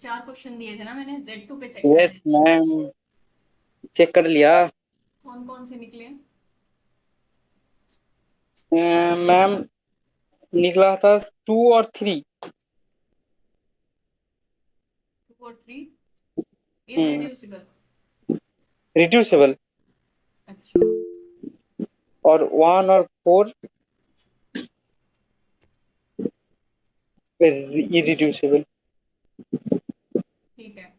4 question दिए थे ना मैंने, Z2 पे चेक यस करने। मैम, चेक कर लिया। कौन कौन से निकले? मैम, निकला था 2 और 3। 2 और 3 हम्म। इररिड्यूसिबल। रिड्यूसिबल। अच्छा। और 1 और 4 इरिड्यूसिबल। ठीक है,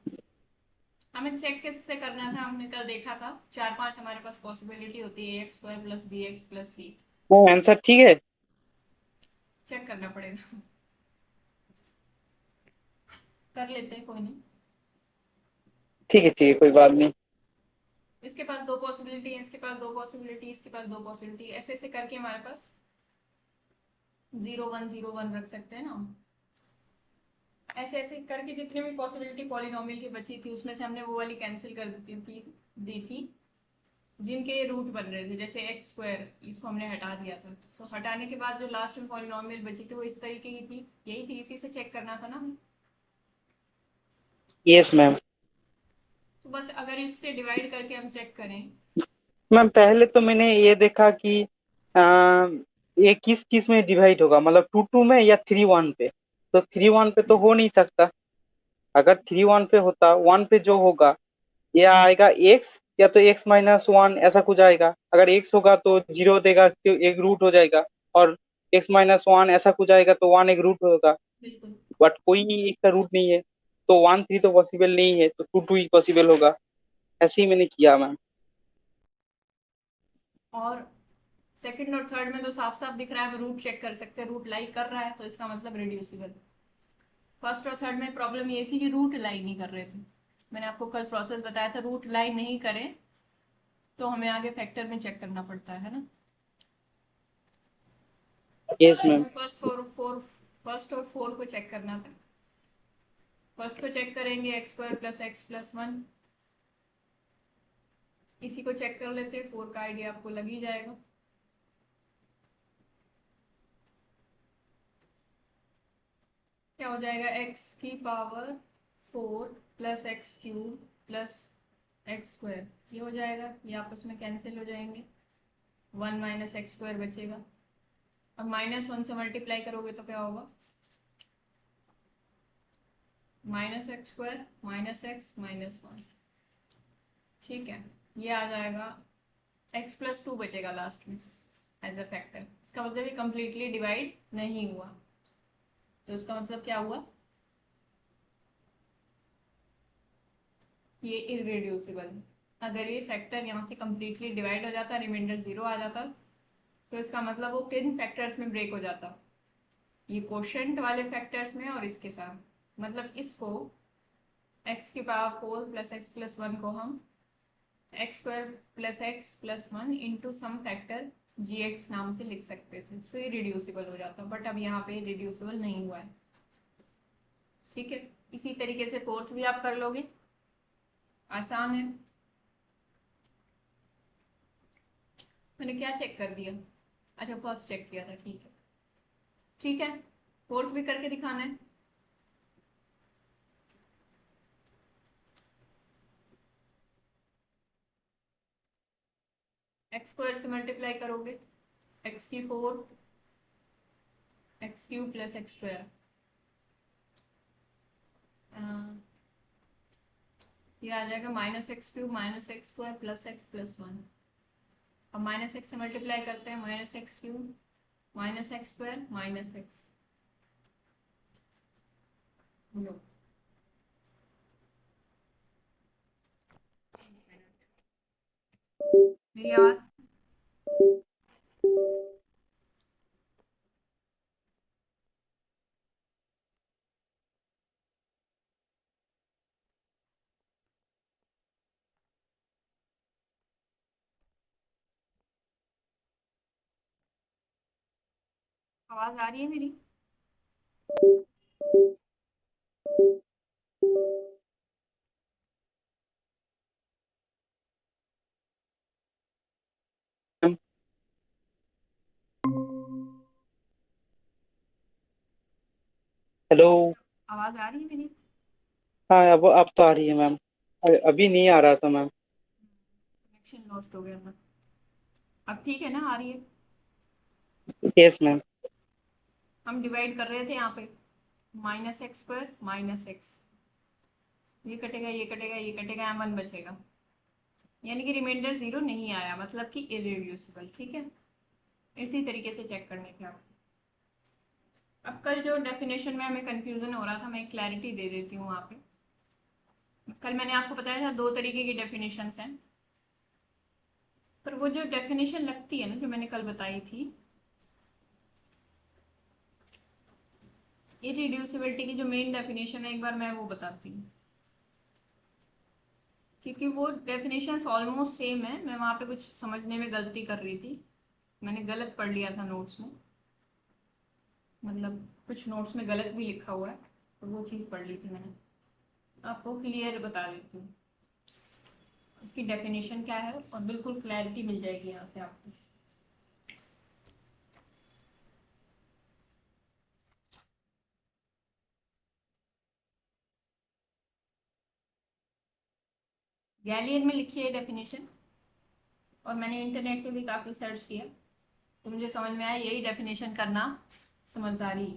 हमें चेक किससे करना था? हमने कल देखा था 4 5 हमारे पास पॉसिबिलिटी होती है, x² plus B x plus C. वो आंसर ठीक है। चेक करना पड़ेगा। कर लेते हैं, कोई नहीं। ठीक है, कोई बात नहीं। इसके पास दो पॉसिबिलिटी है, इसके पास दो पॉसिबिलिटी, इसके पास दो पॉसिबिलिटी, ऐसे ऐसे करके हमारे पास 0 1 0 1 रख सकते हैं ना हम। ऐसे ऐसे करके जितनी भी पॉसिबिलिटी पॉलिनोमियल की बची थी उसमें से हमने वो वाली कैंसिल कर दी थी जिनके रूट बन रहे थे, जैसे x² इसको हमने हटा दिया था। तो हटाने के बाद जो लास्ट में पॉलिनोमियल बची थी वो इस तरीके की थी, यही थी, इसी से चेक करना था ना हमें। Yes ma'am. तो बस अगर इससे डिवाइड करके हम चेक करें। मैम, पहले तो मैंने ये देखा कि आ, ये किस किस में डिवाइड होगा, मतलब 2 2 में या 3 1 पे। तो 3 1 पे तो हो नहीं सकता। अगर 3 1 पे होता, 1 पे जो होगा ये आएगा एक्स, या तो x-1 ऐसा कुछ आएगा। अगर एक्स होगा तो 0 देगा, तो एक रूट हो जाएगा। और x-1 ऐसा कुछ आएगा तो 1 एक रूट होगा। बिल्कुल। बट कोई इसका रूट नहीं है। तो 1 3 तो पॉसिबल नहीं है, तो 2 2 ही पॉसिबल होगा। ऐसे ही मैंने किया मैम। और सेकंड और थर्ड में तो साफ साफ दिख रहा है, हम रूट चेक कर सकते हैं, रूट लाई कर रहा है तो इसका मतलब रिड्यूसिबल। फर्स्ट और थर्ड में प्रॉब्लम ये थी कि रूट लाई नहीं कर रहे थे। मैंने आपको कल प्रोसेस बताया था, रूट लाई नहीं करें तो हमें आगे फैक्टर में चेक करना पड़ता है ना। यस तो मैम। हमें फर्स्ट और फोर को चेक करना था। फर्स्ट को चेक करेंगे x² प्लस एक्स प्लस 1। इसी को चेक कर लेते हैं, फोर का आइडिया आपको लग ही जाएगा। क्या हो जाएगा? x⁴ plus x³ plus x², ये हो जाएगा, ये आपस में कैंसिल हो जाएंगे। 1 - x² बचेगा। अब -1 से मल्टीप्लाई करोगे तो क्या होगा? -x² -x -1। ठीक है, ये आ जाएगा। x+2 बचेगा लास्ट में एज अ फैक्टर। इसका मतलब ये कंप्लीटली डिवाइड नहीं हुआ। तो इसका मतलब क्या हुआ? ये इरेड्यूसिबल है। अगर ये फैक्टर यहाँ से कंप्लीटली डिवाइड हो जाता, रिमाइंडर 0 आ जाता, तो इसका मतलब वो किन फैक्टर्स में ब्रेक हो जाता? ये कोशेंट वाले फैक्टर्स में और इसके साथ। मतलब इसको x⁴ प्लस एक्स प्लस 1 को हम x² plus x plus 1 into some factor gx नाम से लिख सकते थे, तो ये रिड्यूसिबल हो जाता। बट अब यहाँ पे रिड्यूसिबल नहीं हुआ है। ठीक है, इसी तरीके से फोर्थ भी आप कर लोगे, आसान है। मैंने क्या चेक कर दिया? अच्छा, फर्स्ट चेक किया था, ठीक है। ठीक है, फोर्थ भी करके दिखाना है। x² से मल्टीप्लाई करोगे, x⁴ x³ प्लस x²। ये आ जाएगा -x³ -x² plus x plus 1। अब -x से मल्टीप्लाई करते हैं, -x³ -x² -x। लो, मेरी आवाज आवाज आ रही है मेरी? हेलो। आवाज आ रही है मेरी? हाँ अब तो आ रही है मैम। अभी नहीं आ रहा था मैम। कनेक्शन लॉस्ट हो गया था। अब ठीक है ना, आ रही है? Yes ma'am. हम डिवाइड कर रहे थे यहाँ पे, -x पर -x, ये कटेगा ये कटेगा ये कटेगा, यहाँ 1 बचेगा, यानी कि रिमाइंडर 0 नहीं आया, मतलब कि इरेड्यूसिबल। ठीक है, इसी तरीके से चेक करने थे आप। अब कल जो डेफिनेशन में हमें कंफ्यूजन हो रहा था, मैं क्लैरिटी दे देती हूँ वहाँ पे। कल मैंने आपको बताया था 2 तरीके की डेफिनेशंस हैं, पर वो जो डेफिनेशन लगती है ना, जो मैंने कल बताई थी, इरिड्यूसिबिलिटी की जो मेन डेफिनेशन है, एक बार मैं वो बताती हूँ, क्योंकि वो डेफिनेशंस ऑलमोस्ट सेम है। मैं वहाँ पे कुछ समझने में गलती कर रही थी, मैंने गलत पढ़ लिया था नोट्स में, मतलब कुछ नोट्स में गलत भी लिखा हुआ है, तो वो चीज़ पढ़ ली थी मैंने। आपको क्लियर बता देती हूँ इसकी डेफिनेशन क्या है, और बिल्कुल क्लैरिटी मिल जाएगी यहाँ से आपको। गैलियन में लिखी है डेफिनेशन, और मैंने इंटरनेट पे भी काफ़ी सर्च किया, तो मुझे समझ में आया यही डेफिनेशन करना समझदारी।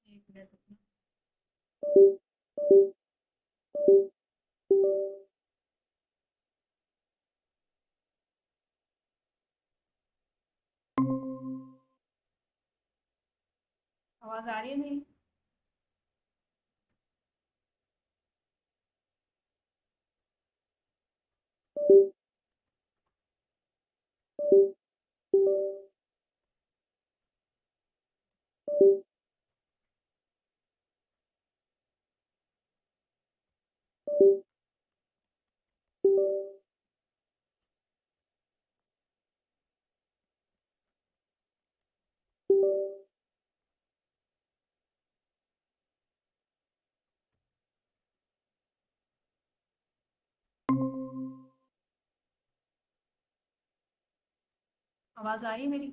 एक मिनट रुकना। आवाज़ आ रही है मेरी? आवाज़ आ रही है मेरी?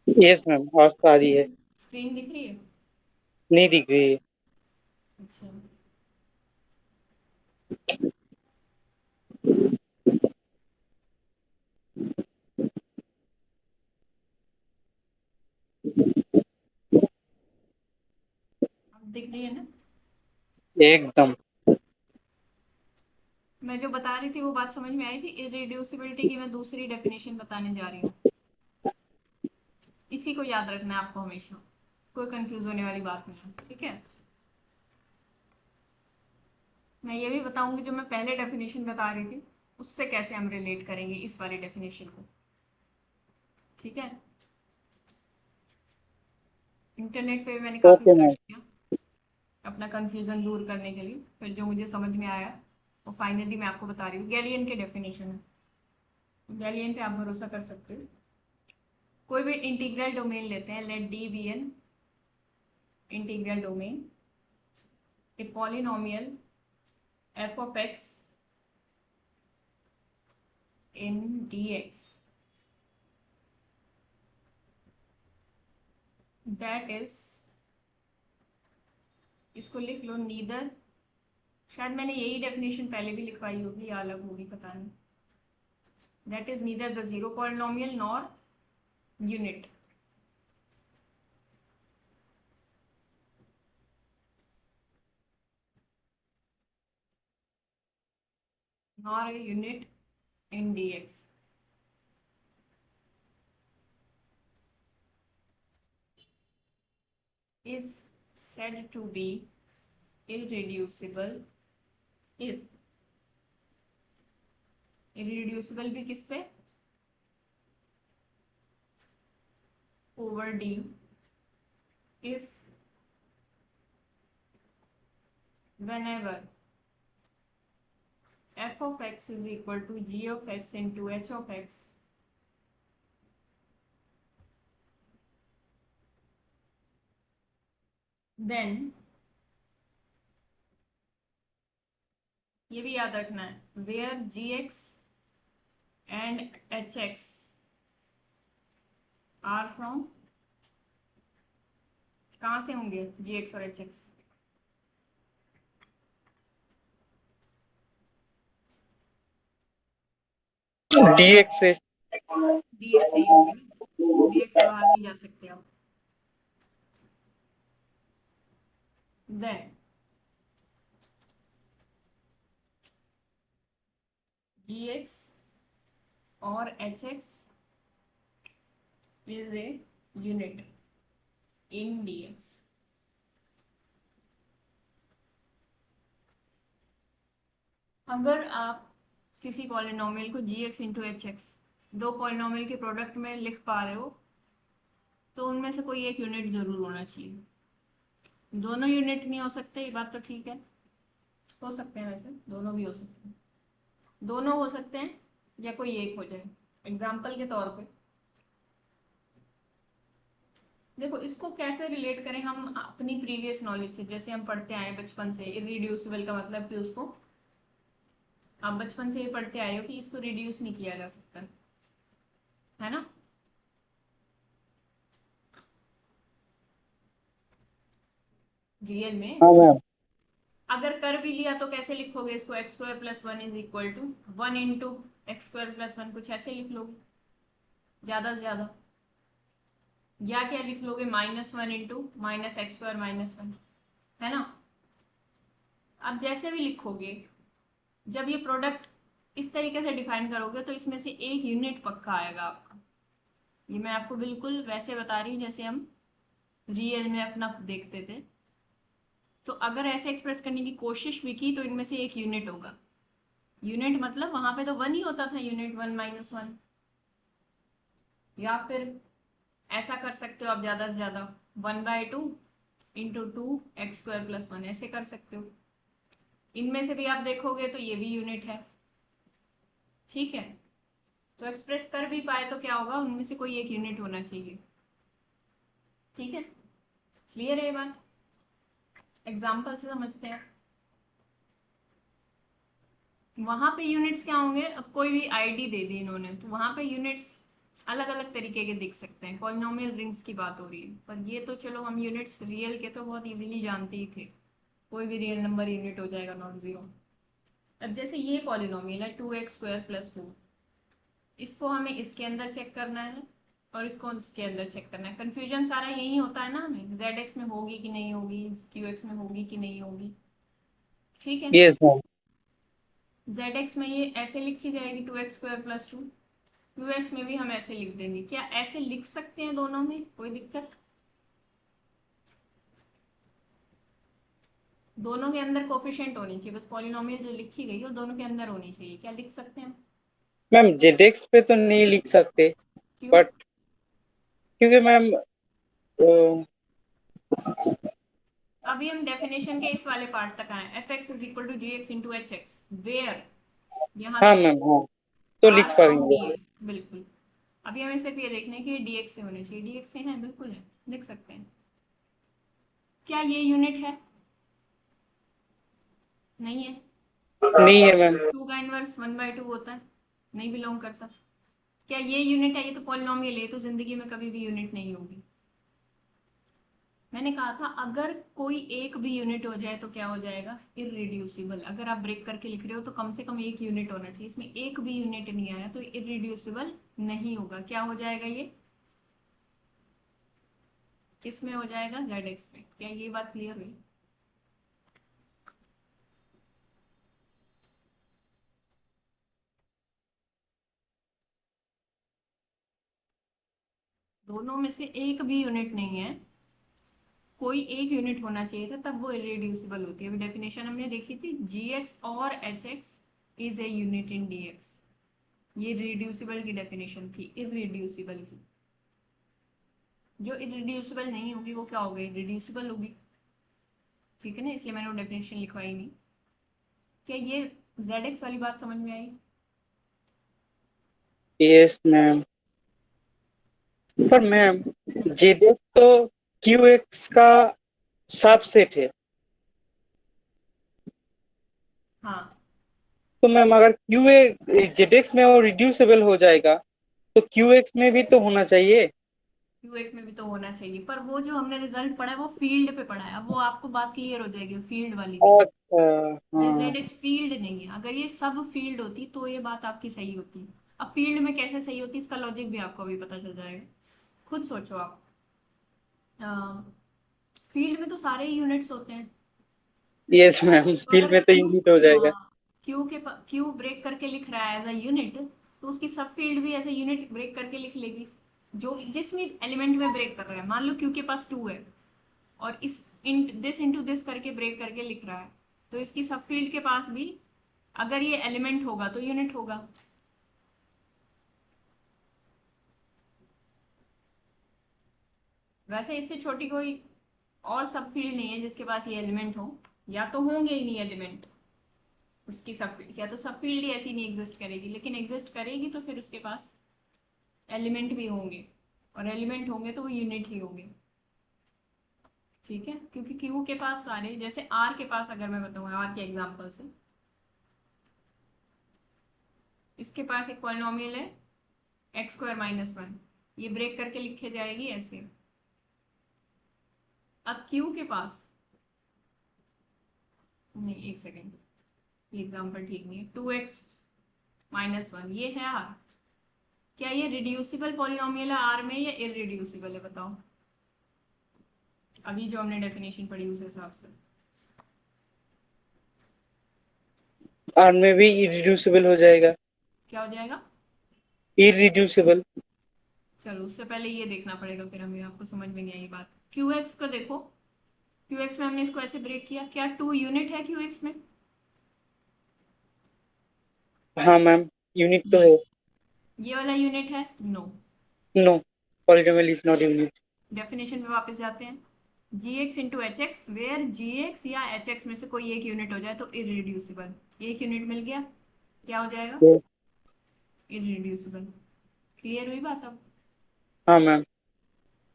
यस मैम आवाज तो आ रही है। स्क्रीन दिख रही है? नहीं दिख रही है। अच्छा, अब दिख रही है ना? एकदम। मैं जो बता रही थी वो बात समझ में आई थी। इरिड्यूसिबिलिटी की मैं दूसरी डेफिनेशन बताने जा रही हूँ, इसी को याद रखना है आपको हमेशा, कोई कंफ्यूज होने वाली बात नहीं है। ठीक है, मैं ये भी बताऊंगी जो मैं पहले डेफिनेशन बता रही थी, उससे कैसे हम रिलेट करेंगे इस वाली डेफिनेशन को। ठीक है, इंटरनेट पे मैंने काफ़ी ओके सर्च मैम। किया अपना कंफ्यूजन दूर करने के लिए, फिर जो मुझे समझ में आया वो फाइनली मैं आपको बता रही हूँ। गैलियन के डेफिनेशन है, गैलियन पे आप भरोसा कर सकते हो। कोई भी इंटीग्रल डोमेन लेते हैं, let D be an integral domain, a polynomial f of x in D x, that is, इसको लिख लो, नीदर, शायद मैंने यही डेफिनेशन पहले भी लिखवाई होगी या अलग होगी पता नहीं, that is neither the zero polynomial nor unit, nor a unit in dx, is said to be irreducible if, irreducible भी किस पे, over d, if whenever f of x is equal to g of x into h of x, then ये भी याद रखना है, where ji x and h x are from, कहाँ से होंगे जी एक्स और एच एक्स? dx से। डी एक्स से ही होंगे ना, डी एक्स से बाहर नहीं जा सकते आप। देन जी एक्स और h x is a unit in D x. अगर आप किसी पॉलिनोमियल को जी एक्स इंटू एच एक्स दो पॉलिनोमियल के प्रोडक्ट में लिख पा रहे हो, तो उनमें से कोई एक यूनिट जरूर होना चाहिए। दोनों यूनिट नहीं हो सकते, ये बात तो ठीक है, हो सकते हैं, वैसे दोनों भी हो सकते हैं, दोनों हो सकते हैं या कोई एक हो जाए। एग्जाम्पल के तौर पे देखो, इसको कैसे रिलेट करें हम अपनी प्रीवियस नॉलेज से, जैसे हम पढ़ते आए बचपन से, इरिड्यूसिबल का मतलब कि उसको आप बचपन से ये पढ़ते आए हो कि इसको रिड्यूस नहीं किया जा सकता, है ना? रियल में हाँ मैम। अगर कर भी लिया तो कैसे लिखोगे इसको? X square plus one is equal to one into x square plus one, कुछ ऐसे लिख लोगे ज्यादा से ज्यादा, या क्या लिख लोगे? Minus one into minus x square minus one, है ना? अब जैसे भी लिखोगे, जब ये प्रोडक्ट इस तरीके से डिफाइन करोगे तो इसमें से एक यूनिट पक्का आएगा आपका। ये मैं आपको बिल्कुल वैसे बता रही हूँ जैसे हम रियल में अपना देखते थे। तो अगर ऐसे एक्सप्रेस करने की कोशिश भी की तो इनमें से एक यूनिट होगा। यूनिट मतलब वहां पे तो वन ही होता था, यूनिट वन माइनस वन। या फिर ऐसा कर सकते हो आप ज्यादा से ज्यादा, one by two into two x square plus one, ऐसे कर सकते हो। इनमें से भी आप देखोगे तो ये भी यूनिट है, ठीक है? तो एक्सप्रेस कर भी पाए तो क्या होगा, उनमें से कोई एक यूनिट होना चाहिए, ठीक है? क्लियर है ये बात? एग्जाम्पल से समझते हैं। वहां पे यूनिट्स क्या होंगे, अब कोई भी आईडी दे दी इन्होंने तो वहां पे यूनिट्स अलग अलग तरीके के दिख सकते हैं। पॉलिनोमियल रिंग्स की बात हो रही है, पर ये तो चलो हम यूनिट्स रियल के तो बहुत इजीली जानते ही थे, कोई भी रियल नंबर यूनिट हो जाएगा, नॉट जीरो। अब जैसे ये पॉलिनोमियल है two x square plus four, इसको हमें इसके अंदर चेक करना है और इसको इसके अंदर चेक करना है। कंफ्यूजन सारा यही होता है ना, हमें जेड एक्स में होगी कि नहीं होगी, क्यू एक्स में होगी कि नहीं होगी, ठीक है? Yes ma'am. जेड एक्स में ये ऐसे लिखी जाएगी two x square plus two, Q x में भी हम ऐसे लिख देंगे। क्या ऐसे लिख सकते हैं दोनों में, कोई दिक्कत? दोनों के अंदर कोफिशिएंट होनी चाहिए, बस पॉलिनोमियल जो लिखी गई है वो दोनों के अंदर होनी चाहिए। क्या लिख सकते हैं हम? मैम जेडेक्स पे तो नहीं लिख सकते, क्यों? बट क्योंकि मैम अभी हम डेफिनेशन के इस वाले पार्ट तक आए, f x is equal to g x into H x where, यहाँ हाँ तक मैम हाँ, तो लिख आर फ्रॉम डी पाएंगे। एक्स, बिल्कुल। अभी हमें सिर्फ ये देखना है कि डी एक्स से होने चाहिए, डी एक्स से है, बिल्कुल है, लिख सकते हैं। क्या ये यूनिट है? नहीं है। नहीं है मैम। टू का इनवर्स वन बाई टू होता है, नहीं बिलोंग करता। क्या ये यूनिट है? ये तो पॉलिनोमियल है, तो जिंदगी में कभी भी यूनिट नहीं होगी। मैंने कहा था अगर कोई एक भी यूनिट हो जाए तो क्या हो जाएगा, इररिड्यूसिबल। अगर आप ब्रेक करके लिख रहे हो तो कम से कम एक यूनिट होना चाहिए, इसमें एक भी यूनिट नहीं आया तो इररिड्यूसिबल नहीं होगा। क्या हो जाएगा ये, किस में हो जाएगा? जेड एक्स में। क्या ये बात क्लियर हुई? दोनों में से एक भी यूनिट नहीं है, कोई एक यूनिट होना चाहिए था, तब वो इरेड्यूसिबल होती है। अभी डेफिनेशन हमने देखी थी, जी एक्स और h x is a unit in D x. ये रिड्यूसिबल की डेफिनेशन थी, इरेड्यूसिबल की। जो इरेड्यूसिबल नहीं होगी वो क्या होगी, रिड्यूसिबल होगी, ठीक है ना? इसलिए मैंने वो डेफिनेशन लिखवाई नहीं। क्या ये जेड एक्स वाली बात समझ में आई? Yes ma'am. पर मैम जेडेक्स तो क्यू एक्स का सबसेट है। हाँ, तो मैम अगर क्यू ए जेड एक्स में वो रिड्यूसेबल हो जाएगा तो क्यू एक्स में भी तो होना चाहिए। यूएक्स में भी तो होना चाहिए, पर वो जो हमने रिजल्ट पढ़ा है वो फील्ड पे पढ़ा है। अब वो आपको बात क्लियर हो जाएगी फील्ड वाली भी। अच्छा। ये हाँ। जेड एक्स फील्ड नहीं है। अगर ये सब फील्ड होती तो ये बात आपकी सही होती। अब फील्ड में कैसे सही होती इसका लॉजिक भी आपको अभी पता चल जाएगा। खुद सोचो आप। फील्ड में तो सारे ही यूनिट्स होते हैं। यस मैम, तो फील्ड अगर में तो क्यू, यूनिट हो जाएगा। हाँ, क्यू ब्रेक करके लिख रहा है एज अ यूनिट, तो उसकी सब फील्ड भी एज अ यूनिट ब्रेक करके लिख लेगी। जो जिसमें एलिमेंट में ब्रेक कर रहा है, मान लो क्यू के पास 2 है और इस दिस इंटू दिस करके ब्रेक करके लिख रहा है, तो इसकी सब फील्ड के पास भी अगर ये एलिमेंट होगा तो यूनिट होगा। वैसे इससे छोटी कोई और सब फील्ड नहीं है जिसके पास ये एलिमेंट हो, या तो होंगे ही नहीं एलिमेंट उसकी सब फील्ड, या तो सब फील्ड ही ऐसी नहीं एग्जिस्ट करेगी, लेकिन एग्जिस्ट करेगी तो फिर उसके पास एलिमेंट भी होंगे, और एलिमेंट होंगे तो वो यूनिट ही होंगे। ठीक है, क्योंकि क्यू के पास सारे, जैसे आर के पास अगर मैं बताऊँ आर के एग्जाम्पल से, इसके पास एक पॉलिनोमियल है एक्स स्क्वायर माइनस 1, ये ब्रेक करके लिखे जाएगी ऐसे। अब क्यू के पास, नहीं एक सेकेंड, ये एग्जाम्पल ठीक नहीं है, 2x-1 ये है आर। क्या ये रिड्यूसिबल पॉलिनोमियल है आर में या इररिड्यूसिबल है, बताओ। अभी जो हमने डेफिनेशन पढ़ी उस हिसाब से आर में भी इरिड्यूसिबल हो जाएगा। क्या हो जाएगा। इरिड्यूसिबल। चलो उससे पहले ये देखना पड़ेगा, फिर हमें आपको समझ में नहीं आई बात। क्यू एक्स को देखो, क्यू एक्स में हमने इसको ऐसे ब्रेक किया, क्या 2 यूनिट है क्यू एक्स में। हाँ मैम, यूनिट तो यस, है। ये वाला यूनिट है, no. No, polynomial is not unit. Definition में वापस जाते हैं, G x into H x, where ji x या एच एक्स में से कोई एक यूनिट हो जाए तो इरिड्यूसिबल। एक यूनिट मिल गया, क्या हो जाएगा, इरिड्यूसिबल। क्लियर हुई बात अब। हाँ मैम।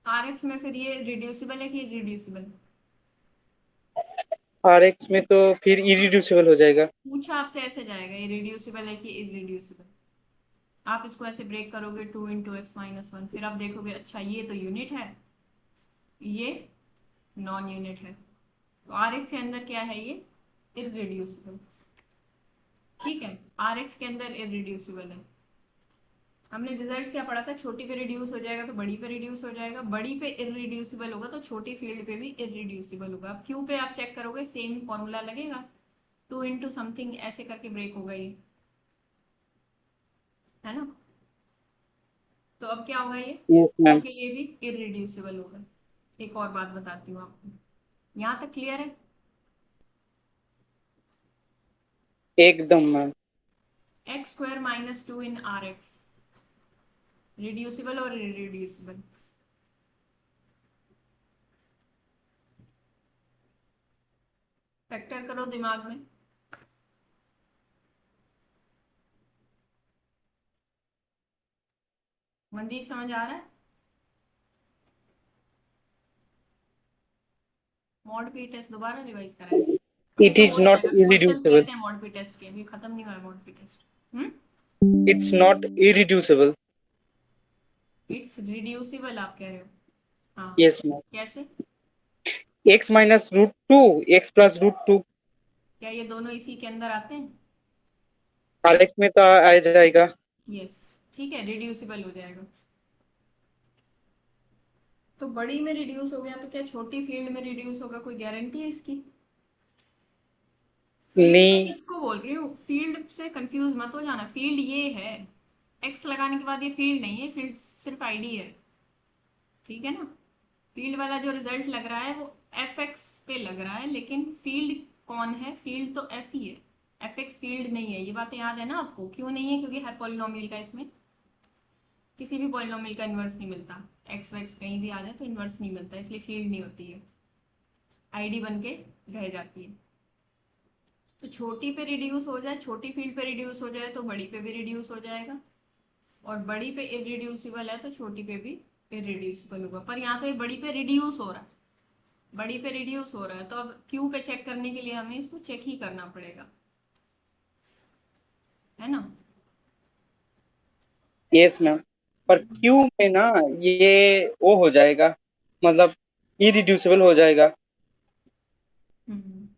आर एक्स में फिर ये रिड्यूसिबल है कि इरिड्यूसिबल। आर एक्स में तो फिर इरिड्यूसिबल हो जाएगा। पूछा आपसे ऐसे जाएगा, इरिड्यूसिबल है कि इरिड्यूसिबल। आप इसको ऐसे ब्रेक करोगे 2 × x-1, फिर आप देखोगे अच्छा ये तो यूनिट है, ये नॉन यूनिट है, तो आर एक्स के अंदर क्या है, ये इरिड्यूसिबल। ठीक है, आर एक्स के अंदर इरिड्यूसिबल है। हमने रिजल्ट क्या पढ़ा था, छोटी पे रिड्यूस हो जाएगा तो बड़ी पे रिड्यूस हो जाएगा, बड़ी पे इरिड्यूसिबल होगा तो छोटी फील्ड पे भी इरिड्यूसिबल होगा। अब क्यू पे आप चेक करोगे सेम फॉर्मूला लगेगा, 2 × समथिंग ऐसे करके ब्रेक होगा ये, है ना। तो अब क्या होगा ये, यस मैम। क्योंकि ये भी इरिड्यूसिबल होगा। एक और बात बताती हूँ आपको, यहाँ तक क्लियर है। एकदम ma'am. x² - 2 in are x, reducible और इरिड्यूसिबल। फैक्टर करो दिमाग में। मनदीप समझ आ रहा है। मॉड पी टेस्ट दोबारा रिवाइज कराए, अभी इट तो इज हो नॉट जाएगा, क्वेश्चंस इरिड्यूसिबल। रहते हैं मॉड पी टेस्ट के, अभी खत्म नहीं हुआ है mod P test. It's not irreducible. It's reducible आप कह रहे हो, हाँ। Yes ma'am. कैसे, x minus root two, x plus root two. क्या ये दोनों इसी के अंदर आते हैं। आर एक्स में तो आ जाएगा। यस, ठीक है, रिड्यूसिबल हो जाएगा। तो बड़ी में रिड्यूस हो गया तो क्या छोटी फील्ड में रिड्यूस होगा, कोई गारंटी है इसकी। फील्ड मैं नहीं। इसको बोल रही हूँ, फील्ड से कंफ्यूज मत हो जाना, फील्ड ये है, एक्स लगाने के बाद ये फील्ड नहीं है, फील्ड सिर्फ आईडी है। ठीक है ना, फील्ड वाला जो रिजल्ट लग रहा है वो एफ एक्स पे लग रहा है, लेकिन फील्ड कौन है, फील्ड तो एफ ही है, एफ एक्स फील्ड नहीं है। ये बातें याद है ना आपको, क्यों नहीं है, क्योंकि हर पॉलिनोमियल का इसमें किसी भी पॉलिनोमियल का इन्वर्स नहीं मिलता, एक्स वैक्स कहीं भी आ जाए तो इन्वर्स नहीं मिलता, इसलिए फील्ड नहीं होती है, आईडी बन के रह जाती है। तो छोटी पे रिड्यूस हो जाए, छोटी फील्ड पे रिड्यूस हो जाए तो बड़ी पे भी रिड्यूस हो जाएगा, और बड़ी पे इरिड्यूसिबल है तो छोटी पे भी इरिड्यूसिबल होगा। पर यहाँ तो ये बड़ी पे रिड्यूस हो रहा है, बड़ी पे रिड्यूस हो रहा है, तो अब क्यू पे चेक करने के लिए हमें इसको चेक ही करना पड़ेगा। है ना। Yes ma'am. पर क्यू में ना ये वो हो जाएगा, मतलब इरिड्यूसिबल हो जाएगा। हम्म।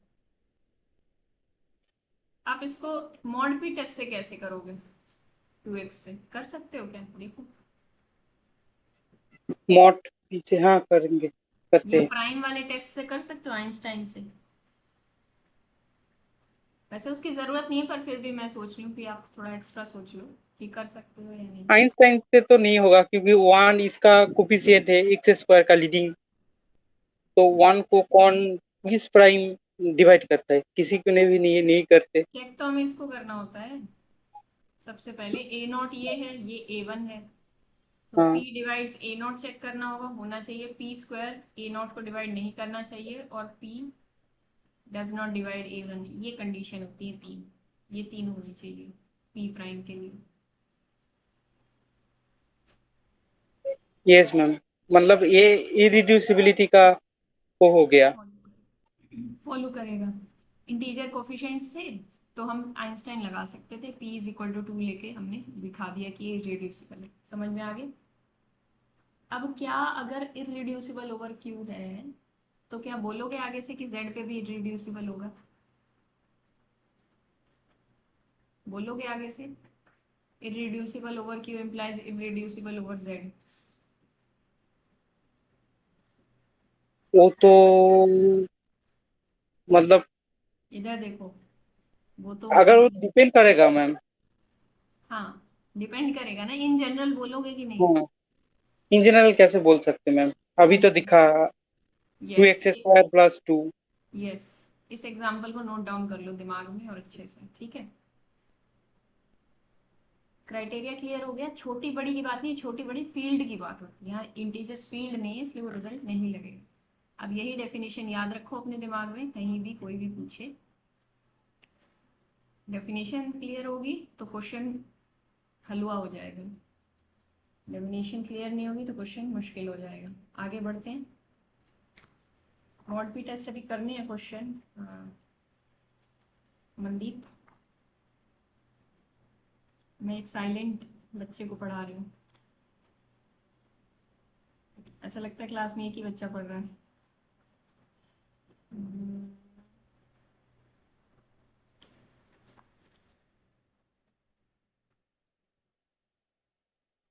आप इसको मॉड पी टेस्ट से कैसे करोगे? 2x पे कर सकते हो क्या, देखो। मॉड पीछे हाँ करेंगे, करते या हैं। प्राइम वाले टेस्ट से कर सकते हो, आइंस्टाइन से। वैसे उसकी जरूरत नहीं है, पर फिर भी मैं सोच रही हूँ कि आप थोड़ा एक्स्ट्रा सोच लो कि कर सकते हो या नहीं। आइंस्टाइन से तो नहीं होगा क्योंकि वन इसका कोफिशिएंट है, एक्स स्क्वायर का लीडिंग। तो वन को कौन किस प्राइम डिवाइड करता है, किसी को ने भी नहीं करते। चेक तो हमें इसको करना होता है। सबसे पहले ए नॉट ये है, ये ए वन है, तो हाँ p divides a naught check करना होगा, होना चाहिए पी स्क्वायर ए नॉट को डिवाइड नहीं करना चाहिए, और p does not divide a one, ये कंडीशन होती है तीन, ये तीन होनी चाहिए पी प्राइम के लिए। यस मैम, मतलब ये इरिड्यूसिबिलिटी का वो हो गया। फॉलो करेगा। इंटीजर कोफिशिएंट्स थे तो हम आइंस्टाइन लगा सकते थे, p इज इक्वल टू 2 लेके हमने दिखा दिया कि ये इरेड्यूसिबल है। समझ में आ गया। अब क्या अगर इरेड्यूसिबल ओवर q है तो क्या बोलोगे आगे से कि z पे भी इरेड्यूसिबल होगा? बोलोगे आगे से irreducible over q implies irreducible over z? वो तो मतलब इधर देखो, वो तो अगर वो मतलब, डिपेंड करेगा मैम। हाँ डिपेंड करेगा ना, इन जनरल बोलोगे कि नहीं? हाँ, इन जनरल कैसे बोल सकते मैम, अभी तो दिखा two yes. X square plus two. Yes, इस एग्जाम्पल को नोट डाउन कर लो दिमाग में और अच्छे से, ठीक है। क्राइटेरिया क्लियर हो गया। छोटी बड़ी की बात नहीं, छोटी बड़ी फील्ड की बात होती है, यहाँ इंटीजर्स फील्ड नहीं है इसलिए वो रिजल्ट नहीं लगेगा। अब यही डेफिनेशन याद रखो अपने दिमाग में, कहीं भी कोई भी पूछे। डेफिनेशन क्लियर होगी तो क्वेश्चन हलवा हो जाएगा, डेफिनेशन क्लियर नहीं होगी तो क्वेश्चन मुश्किल हो जाएगा। आगे बढ़ते हैं। मॉड पी टेस्ट अभी करने हैं क्वेश्चन। मनदीप, मैं एक साइलेंट बच्चे को पढ़ा रही हूँ, ऐसा लगता है क्लास में एक ही बच्चा पढ़ रहा है।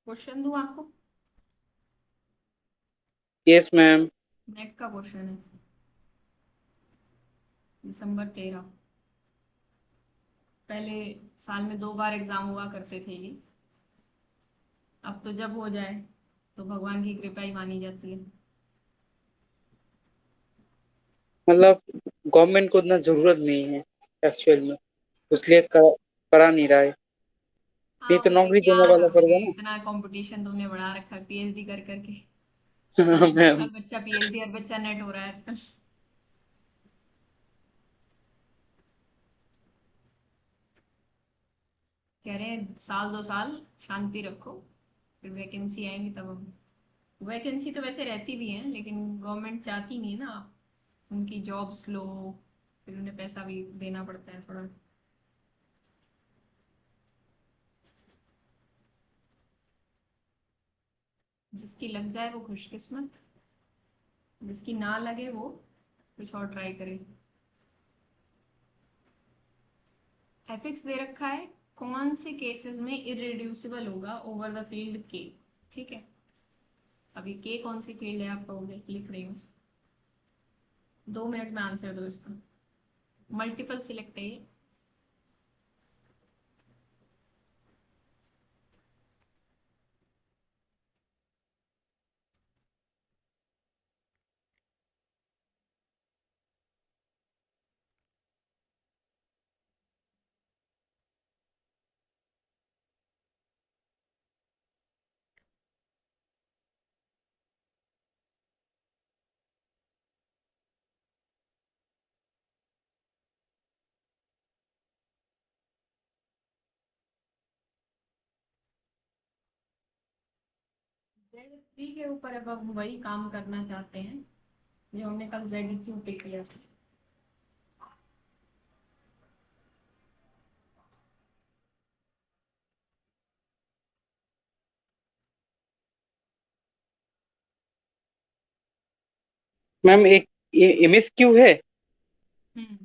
क्वेश्चन दूँ आपको? Yes ma'am. नेट का क्वेश्चन है, दिसंबर 13। पहले साल में 2 बार एग्जाम हुआ करते थे ये, अब तो जब हो जाए तो भगवान की कृपा ही मानी जाती है। मतलब गवर्नमेंट को उतना जरूरत नहीं है एक्चुअल में, इसलिए करा नहीं रहा है। नहीं हाँ तो वैसे नौकरी क्या देने वाला करोगे, करेगा इतना कंपटीशन तुमने बढ़ा रखा है पीएचडी कर करके। ना। मैम। हर बच्चा पीएचडी, हर बच्चा नेट हो रहा है आजकल। कह रहे हैं साल 2 साल शांति रखो, फिर वैकेंसी आएंगी तब हम। वैकेंसी तो वैसे रहती भी है लेकिन गवर्नमेंट चाहती नहीं है ना उनकी जॉब्स लो, फिर उन्हें पैसा भी देना पड़ता है थोड़ा। जिसकी लग जाए वो खुशकिस्मत, जिसकी ना लगे वो कुछ और ट्राई करे। एफिक्स दे रखा है, कौन से केसेस में इरेड्यूसिबल होगा ओवर द फील्ड के, ठीक है। अभी के कौन सी फील्ड है आप कहोगे, लिख रही हूँ, 2 मिनट में आंसर दो इसका। मल्टीपल सिलेक्ट है ये। Z3 के ऊपर अब हम वही काम करना चाहते हैं जो हमने कल Z2 पे किया था। मैम एक MSQ है, हम्म।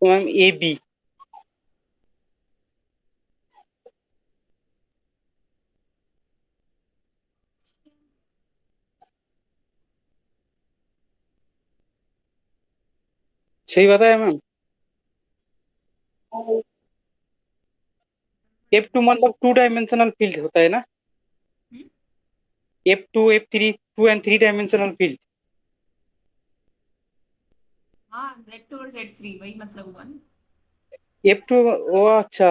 तो मैम AB। सही बताया मैम? F2 मतलब 2 डायमेंशनल फील्ड होता है ना? हम्म। F2 F3 2 and 3 dimensional field. हाँ, Z2 और Z3 वही मतलब हुआ ना। F2, ओ अच्छा,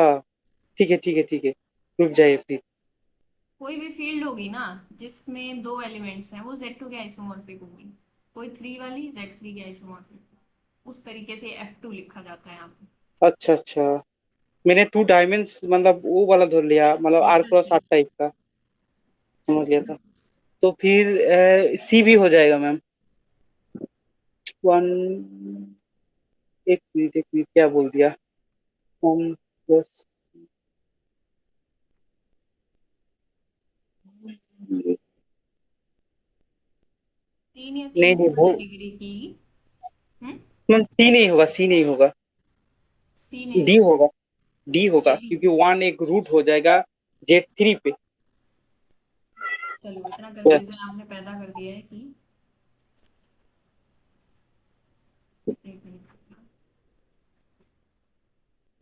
ठीक है ठीक है ठीक है, रुक जाइए फिर। कोई भी फील्ड होगी ना जिसमें दो एलिमेंट्स हैं वो Z2 के आइसोमॉर्फिक होगी। कोई थ्री वाली Z3 के आइसोमॉर्फिक। उस तरीके से F2 लिखा जाता है यहाँ पे। अच्छा अच्छा, मैंने 2 डायमेंस मतलब वो वाला धर लिया, मतलब R vector cross R space. Type का समझ लिया था। तो फिर C भी हो जाएगा मैम। वन, एक मिनट क्या बोल दिया? वन प्लस, तीन या तीन नहीं से नहीं वो, ज्यादा डिग्री की। हम्म। मैम C नहीं होगा, C नहीं होगा, सी नहीं D होगा। होगा। D होगा ए बी। क्योंकि वन एक रूट हो जाएगा Z3 पे। चलो इतना Yes। कंफ्यूजन आपने पैदा कर दिया है कि एक मिनट।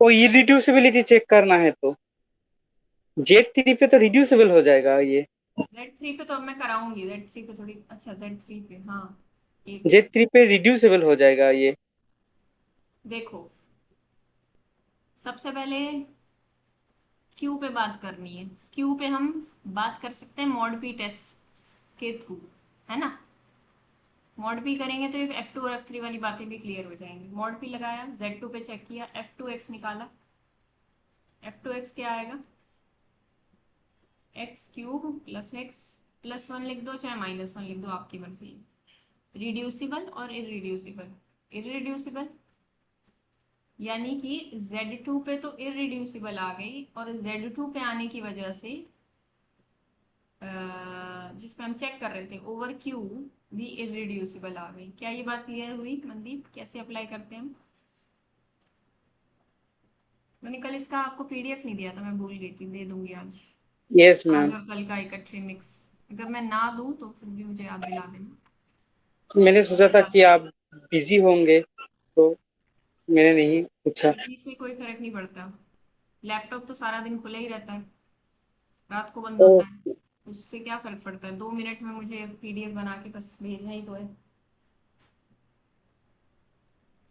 वो इरिड्यूसिबिलिटी चेक करना है तो Z3 पे तो रिड्यूसिबल हो जाएगा ये। Z3 पे तो अब मैं कराऊंगी। Z3 पे थोड़ी अच्छा Z3 पे हाँ। एक मिनट। Z3 पे रिड्यूसिबल हो जाएगा ये। देखो, सबसे पहले क्यू पे बात करनी है। क्यू पे हम बात कर सकते हैं मॉड पी टेस्ट के थ्रू, है ना। मॉड पी करेंगे तो ये F2 और F3 वाली बातें भी क्लियर हो जाएंगी। मॉड पी लगाया, Z2 पे चेक किया, F2x निकाला। F2x क्या आएगा? X cube plus x plus one लिख दो चाहे माइनस वन लिख दो, आपकी मर्जी। रिड्यूसिबल और इरिड्यूसिबल। इरिड्यूसिबल यानी कि Z2 पे तो इरिड्यूसिबल आ गई, और Z2 पे आने की वजह से जिसपे हम चेक कर रहे थे ओवर क्यू भी इरिड्यूसिबल आ गई। क्या ये बात क्लियर हुई मनदीप? कैसे अप्लाई करते हैं हम? मैंने कल इसका आपको PDF नहीं दिया था, मैं भूल गई थी, दे दूंगी आज। यस आज मैम। और कल का इकट्ठे मिक्स। अगर मैं ना दूं तो फिर भी मुझे याद दिला देना। मैंने सोचा था कि आप बिजी होंगे तो मैंने नहीं पूछा। बिजी से कोई फर्क नहीं पड़ता। लैपटॉप तो सारा दिन खुला ही रहता है, रात को बंद ओ, होता है। उससे क्या फर्क पड़ता है? 2 मिनट में मुझे PDF बना के बस भेजना ही तो है।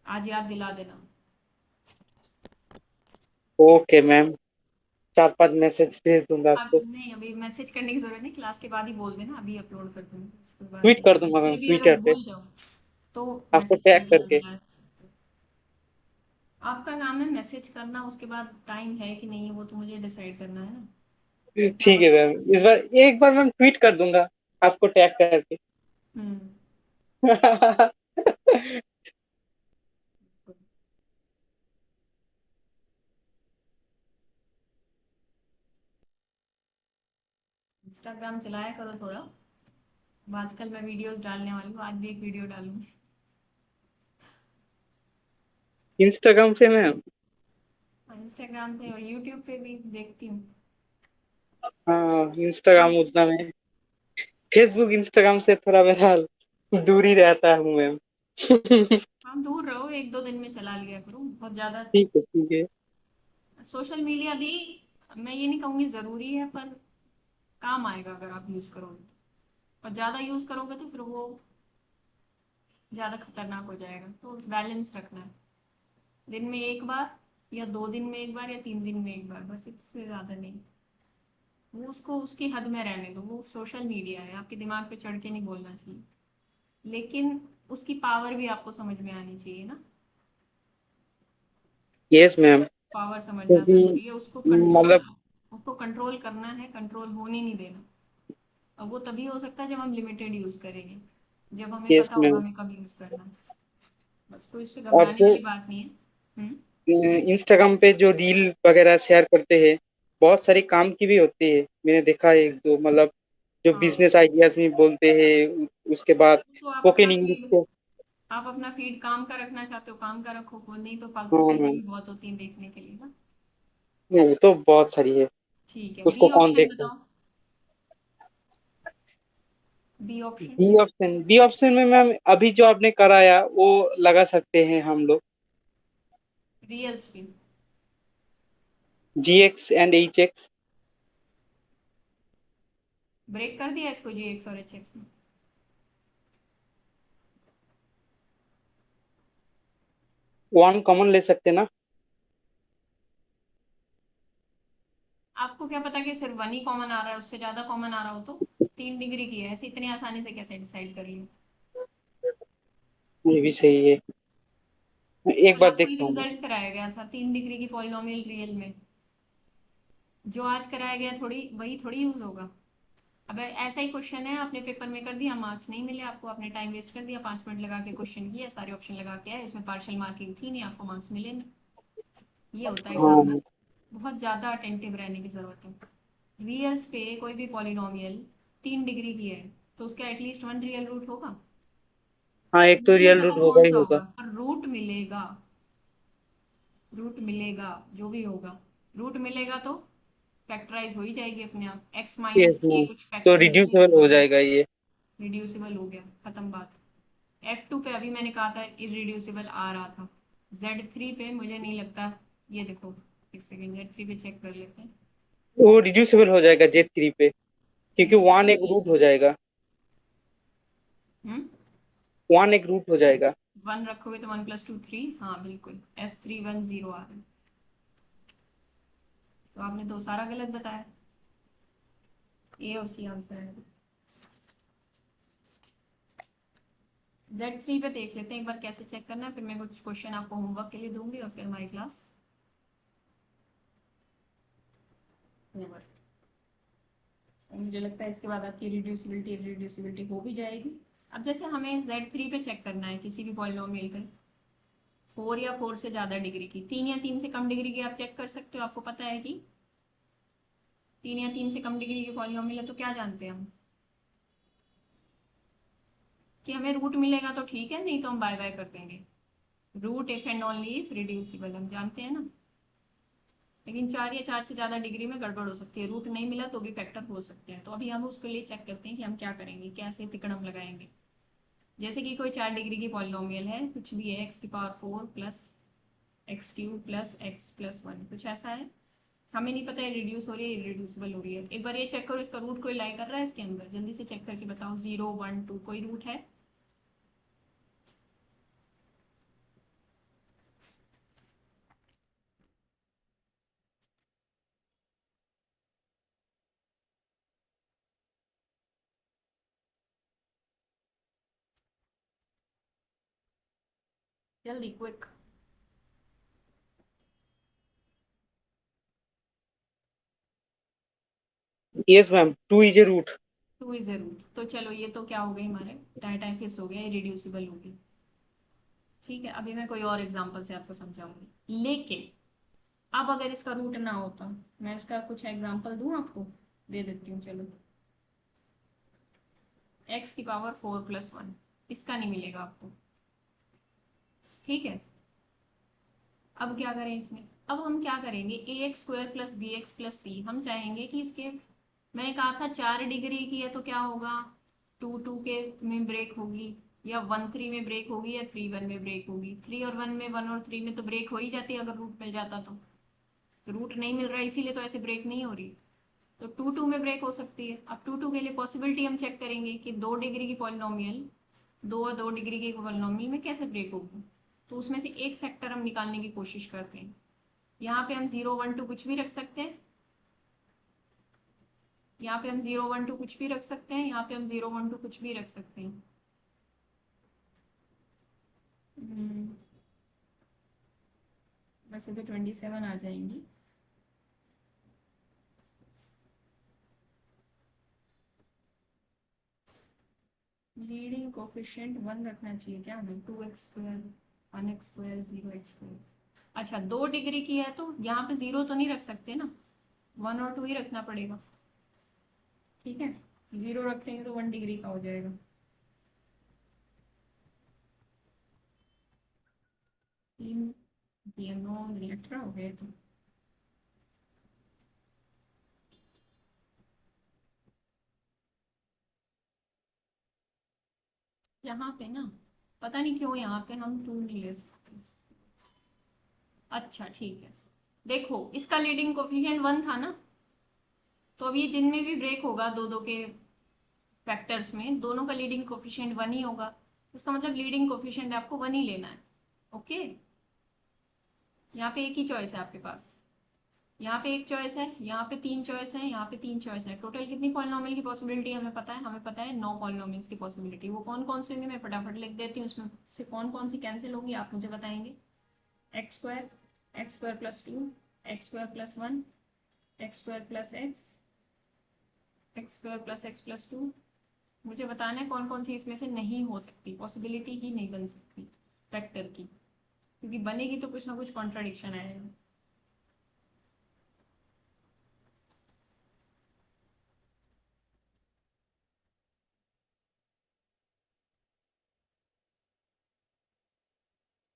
आज याद दिला देना। ओके मैम, 4-5 मैसेज भेज दूंगा अब आपको। नहीं, अभी मैसेज करने की जरूरत नहीं, क्लास के बाद ही बोल देना, अभी अपलोड कर दूंगी उसके बाद ट्वीट नहीं। कर दूंगा मैम फिर भी अगर ट्विटर पे, भूल जाओ तो आपको मैसेज टैग करके याद करके। दिला सकते हो। आपका काम है मैसेज करना, उसके बाद टाइम है कि नहीं है वो तो मुझे डिसाइड करना है ना। जितना ठीक है बचे। मैम, इस बार एक बार मैम ट्वीट कर दूंगा आपको टैग करके। हम्म। इंस्टाग्राम चलाया करो थोड़ा। अब आजकल मैं वीडियोस डालने वाली हूँ, आज भी एक वीडियो डालूंगी। इंस्टाग्राम पे मैम? इंस्टाग्राम पे और यूट्यूब पे भी देखती हूँ। हाँ हाँ। इंस्टाग्राम उतना में, फेसबुक इंस्टाग्राम से थोड़ा मेरा दूरी रहता हूँ मैम। ठीक हाँ, दूर रहो, 1-2 दिन में चला लिया करो, बहुत ज़्यादा। है ठीक है। सोशल मीडिया भी मैं ये नहीं कहूँगी ज़रूरी है, पर काम आएगा अगर आप यूज़ करोगे तो। और ज़्यादा यूज़ करोगे तो फिर वो ज़्यादा खतरनाक हो जाएगा, तो बैलेंस रखना है। दिन में एक बार, या 2 दिन में एक बार, या 3 दिन में एक बार, बस इससे ज़्यादा नहीं। वो उसको उसकी हद में रहने दो। वो सोशल मीडिया है, आपके दिमाग पे चढ़ के नहीं बोलना चाहिए, लेकिन उसकी पावर भी आपको समझ में आनी चाहिए ना। यस मैम, पावर समझना क्योंकि जरूरी है। मतलब उसको कंट्रोल करना है, कंट्रोल होने नहीं देना। और वो तभी हो सकता है जब हम लिमिटेड यूज करेंगे, जब हमें यस पता होगा मैम। हमें कब यूज करना है। बस कोई इससे आप घबराने वाली बात नहीं है। हम्म। इंस्टाग्राम पे जो रील वगैरह शेयर करते हैं, बहुत सारी काम की भी होती है, मैंने देखा है एक दो मतलब जो हाँ, बिजनेस आइडियाज में बोलते हैं, उसके बाद तो आप स्पोकन अपना इंग्लिश फीड को। आप अपना फीड काम का रखना चाहते हो काम का रखो, वो नहीं तो फालतू चीजें हाँ, भी बहुत होती हैं देखने के लिए ना। वो तो बहुत सारी है, ठीक है, उसको बी कौन ऑप्शन देखता है। बताओ। B option. बी ऑप्शन में मैम अभी जो आपने कराया वो लगा सकते हैं हम लोग। Real spin. GX and HX। Break कर दिया इसको जीएक्स और एचएक्स में। वन कॉमन ले सकते ना। आपको क्या पता कि सिर्फ वन ही कॉमन आ रहा है, उससे ज्यादा कॉमन आ रहा हो तो। 3 डिग्री की है, ऐसे इतनी आसानी से कैसे डिसाइड कर लिया। ये भी सही है, एक कल बार आपको एक देखता हूँ मैं। रिजल्ट कराया गया था 3 डिग्री की पॉलिनोमियल रियल में। जो आज कराया गया थोड़ी वही थोड़ी यूज होगा। अब ऐसा ही क्वेश्चन है, आपने पेपर में कर दिया, मार्क्स नहीं मिले आपको, आपने टाइम वेस्ट कर दिया, 5 मिनट लगा के क्वेश्चन किया, सारे ऑप्शन लगा के आए, उसमें पार्शियल मार्किंग थी नहीं, आपको मार्क्स मिले नहीं। ये होता है एग्जाम में। हाँ बहुत ज्यादा अटेंटिव रहने की जरूरत है। रियल्स पे कोई भी पॉलिनोमियल 3 डिग्री की है तो उसका एटलीस्ट वन रियल रूट होगा। हाँ, एक तो मुझे नहीं रियल रूट पता होगा कौन ही सा होगा। होगा पर रूट मिलेगा। रूट मिलेगा, जो भी होगा रूट मिलेगा तो फैक्टराइज हो ही जाएगी अपने आप, एक्स यस माइनस ए मैम, कुछ तो फैक्टर होगी रिड्यूसेबल हो हाँ। जाएगा ये। रिड्यूसिबल हो गया, खत्म बात। F2 पे अभी मैंने कहा था इरिड्यूसिबल आ रहा था। Z3 पे मुझे नहीं लगता। ये देखो, एक सेकेंड Z3 पे चेक कर लेते हैं। वो रिड्यूसेबल हो जाएगा Z3 पे, क्योंकि वन रिड्यूसिबल एक रूट हो जाएगा। हम्म। वन एक रूट हो जाएगा। वन रखोगे तो 1 + 2 3, हाँ बिल्कुल F3 1 0 आ रहा है। तो आपने तो सारा गलत बताया। ए और सी आंसर है। Z3 पे देख लेते हैं एक बार कैसे चेक करना है, फिर मैं कुछ क्वेश्चन आपको होमवर्क के लिए दूंगी और फिर हमारी क्लास ओवर। मुझे लगता है इसके बाद आपकी रिड्यूसिबिलिटी रिड्यूसिबिलिटी हो भी जाएगी। अब जैसे हमें Z3 पे चेक करना है किसी भी पॉलिनोमियल पे, 4 या 4 से ज्यादा डिग्री की, 3 या 3 से कम डिग्री की आप चेक कर सकते हो। आपको पता है कि 3 या 3 से कम डिग्री की पॉलिनोमियल है तो क्या जानते हैं हम कि हमें रूट मिलेगा तो ठीक है, नहीं तो हम बाय बाय कर देंगे। Root if and only if reducible, हम जानते हैं ना। लेकिन 4 या 4 से ज्यादा डिग्री में गड़बड़ हो सकती है, रूट नहीं मिला तो भी फैक्टर हो सकते हैं। तो अभी हम उसके लिए चेक करते हैं कि हम क्या करेंगे, कैसे तिकड़म लगाएंगे। जैसे कि कोई 4 डिग्री की पॉलिनोमियल है, कुछ भी है, x⁴ plus x³ plus x+1 कुछ ऐसा है। हमें नहीं पता है रिड्यूस हो रही है इरिड्यूसिबल हो रही है। एक बार ये चेक करो इसका रूट कोई लाई कर रहा है इसके अंदर, जल्दी से चेक करके बताओ। 0 1 2 कोई रूट है। जल्दी quick. Yes ma'am, 2 is a root. 2 is a root, तो चलो ये तो क्या हो गई हमारे टाइम किस हो गया, इरिड्यूसिबल हो गई। ठीक है, अभी मैं कोई और एग्जांपल से आपको समझाऊंगी। लेकिन अब अगर इसका रूट ना होता, मैं इसका कुछ एग्जांपल दूं आपको, दे देती हूँ चलो। x⁴ + 1, इसका नहीं मिलेगा आपको। ठीक है, अब क्या करें इसमें। अब हम क्या करेंगे, ax² + bx + c, हम चाहेंगे कि इसके, मैंने कहा था 4 डिग्री की है तो क्या होगा, 2 2 के में ब्रेक होगी, या 1 3 में ब्रेक होगी, या 3 1 में ब्रेक होगी। 3 और 1 में, 1 और 3 में तो ब्रेक हो ही जाती है अगर रूट मिल जाता तो। रूट नहीं मिल रहा है इसीलिए तो ऐसे ब्रेक नहीं हो रही। तो 2 2 में ब्रेक हो सकती है। अब 2 2 के लिए पॉसिबिलिटी हम चेक करेंगे कि 2 डिग्री की पॉलिनोमियल, 2 और 2 डिग्री की पॉलिनोमियल में कैसे ब्रेक होगी। तो उसमें से एक फैक्टर हम निकालने की कोशिश करते हैं। यहाँ पे हम 0 1 2 कुछ भी रख सकते हैं, यहाँ पे हम 0 1 2 कुछ भी रख सकते हैं, यहाँ पे हम 0 1 2 कुछ भी रख सकते हैं। वैसे तो 27 आ जाएंगी। लीडिंग कोफिशिएंट 1 रखना चाहिए क्या हमें, 2x² 1x² 0x²। अच्छा 2 डिग्री की है तो यहाँ पे 0 तो नहीं रख सकते ना, 1 और 2 ही रखना पड़ेगा। ठीक है, 0 रखेंगे तो 1 डिग्री का हो जाएगा। ये 9 लीटर हो गए तो यहाँ पे ना पता नहीं क्यों यहाँ पे हम 2 नहीं ले सकते। अच्छा ठीक है, देखो इसका लीडिंग कोफिशिएंट 1 था ना, तो अब ये जिनमें भी ब्रेक होगा दो दो के फैक्टर्स में, दोनों का लीडिंग कोफिशिएंट 1 ही होगा। उसका मतलब लीडिंग कोफिशिएंट आपको 1 ही लेना है। ओके, यहाँ पे एक ही चॉइस है आपके पास, यहाँ पे एक चॉइस है, यहाँ पे 3 चॉइस है, यहाँ पे 3 चॉइस है। टोटल कितनी पॉलिनॉमियल की पॉसिबिलिटी हमें पता है? हमें पता है 9 पॉलिनॉमियल्स की पॉसिबिलिटी। वो कौन कौन सी होंगी मैं फटाफट लिख देती हूँ, उसमें से कौन कौन सी कैंसिल होगी आप मुझे बताएंगे। X square, x square plus 2, x square plus 1, x square plus x, x square plus x plus 2। मुझे बताना है कौन कौन सी इसमें से नहीं हो सकती, पॉसिबिलिटी ही नहीं बन सकती फैक्टर की, क्योंकि बनेगी तो कुछ ना कुछ कॉन्ट्राडिक्शन आएगा।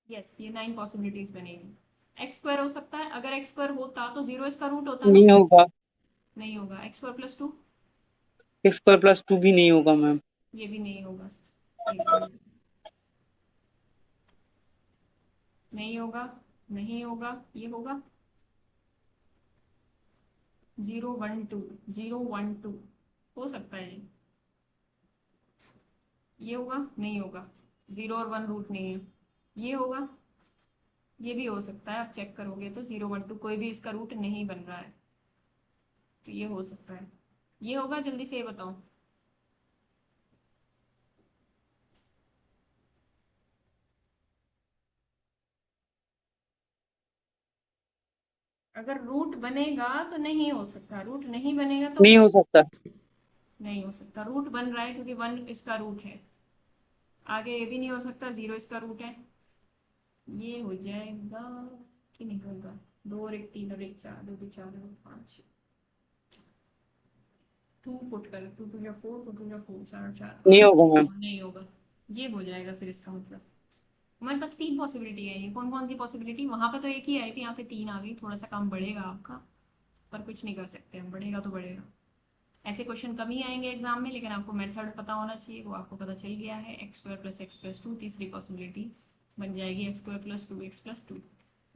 यस, ये 9 पॉसिबिलिटीज बनेगी। एक्स स्क्वायर हो सकता है, अगर एक्स स्क्वायर होता तो 0 इसका रूट होता ना। नहीं होगा। नहीं होगा। X square plus 2, x square plus 2 भी नहीं होगा मैम। ये भी नहीं होगा। एक मिनट, नहीं होगा, नहीं होगा, ये होगा 0 1 2, 0 1 2 हो सकता है ये होगा, नहीं होगा, 0 और 1 रूट नहीं है। ये होगा, ये भी हो सकता है, आप चेक करोगे तो 0 1 2 कोई भी इसका रूट नहीं बन रहा है, तो ये हो सकता है। ये होगा, जल्दी से ये बताओ। अगर रूट बनेगा तो नहीं हो सकता, रूट नहीं बनेगा तो नहीं हो हो सकता। सकता। नहीं हो सकता, रूट बन रहा है क्योंकि 1 इसका रूट है। आगे ये भी नहीं हो सकता, 0 इसका रूट है। ये हो जाएगा कि नहीं होगा? 2 और 1 3 और 1 4, 2 2 4 और 5, 2 पुट कर, 2 2 जा 4, 2 2 जा 4, 4 4 नहीं 8। होगा मैम। नहीं होगा। ये हो जाएगा फिर इसका मतलब। हमारे पास 3 पॉसिबिलिटी है। ये कौन कौन सी पॉसिबिलिटी? वहां पे तो एक ही आई थी, यहाँ पे 3 आ गई। थोड़ा सा काम बढ़ेगा आपका, पर कुछ नहीं कर सकते हम, बढ़ेगा तो बढ़ेगा। ऐसे क्वेश्चन कम ही आएंगे एग्जाम में, लेकिन आपको मेथड पता होना चाहिए, वो आपको पता चल गया है। X square plus x plus 2, तीसरी पॉसिबिलिटी बन जाएगी x square plus 2 x plus 2।